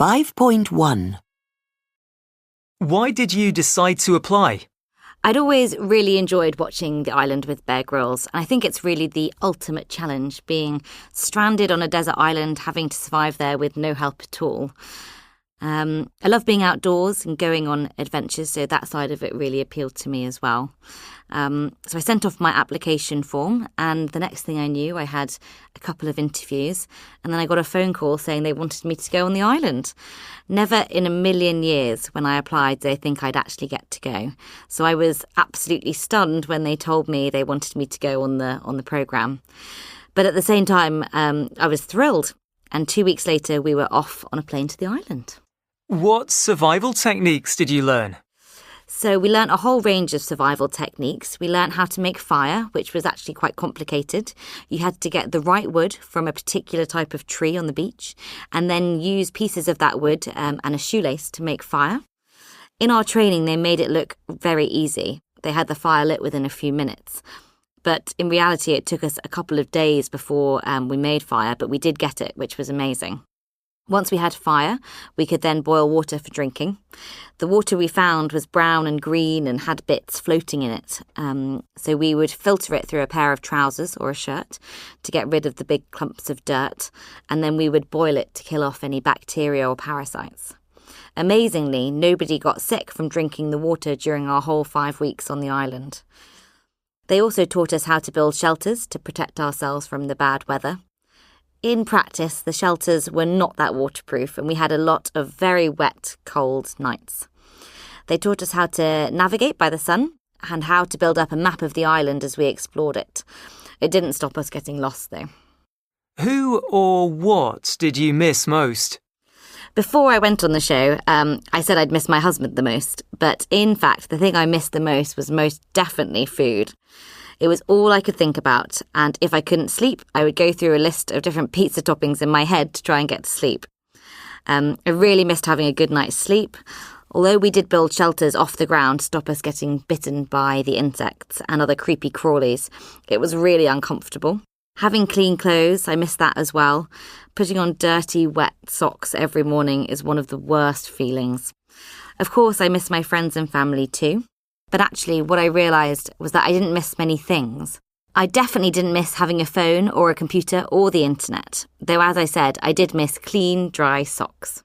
5.1. Why did you decide to apply? I'd always really enjoyed watching The Island with Bear Grylls, and I think it's really the ultimate challenge, being stranded on a desert island, having to survive there with no help at all. I love being outdoors and going on adventures, so that side of it really appealed to me as well. So I sent off my application form, and the next thing I knew, I had a couple of interviews, and then I got a phone call saying they wanted me to go on the island. Never in a million years when I applied did I think I'd actually get to go. So I was absolutely stunned when they told me they wanted me to go on the programme. But at the same time, I was thrilled, and 2 weeks later we were off on a plane to the island. What survival techniques did you learn? So we learnt a whole range of survival techniques. We learnt how to make fire, which was actually quite complicated. You had to get the right wood from a particular type of tree on the beach and then use pieces of that wood and a shoelace to make fire. In our training, they made it look very easy. They had the fire lit within a few minutes. But in reality, it took us a couple of days before we made fire, but we did get it, which was amazing. Once we had fire, we could then boil water for drinking. The water we found was brown and green and had bits floating in it. So we would filter it through a pair of trousers or a shirt to get rid of the big clumps of dirt, and then we would boil it to kill off any bacteria or parasites. Amazingly, nobody got sick from drinking the water during our whole 5 weeks on the island. They also taught us how to build shelters to protect ourselves from the bad weather. In practice, the shelters were not that waterproof, and we had a lot of very wet, cold nights. They taught us how to navigate by the sun and how to build up a map of the island as we explored it. It didn't stop us getting lost, though. Who or what did you miss most? Before I went on the show, I said I'd miss my husband the most, but in fact, the thing I missed the most was most definitely food. It was all I could think about, and if I couldn't sleep, I would go through a list of different pizza toppings in my head to try and get to sleep. I really missed having a good night's sleep, although we did build shelters off the ground to stop us getting bitten by the insects and other creepy crawlies. It was really uncomfortable. Having clean clothes, I missed that as well. Putting on dirty, wet socks every morning is one of the worst feelings. Of course, I miss my friends and family too. But actually, what I realised was that I didn't miss many things. I definitely didn't miss having a phone or a computer or the internet, though as I said, I did miss clean, dry socks.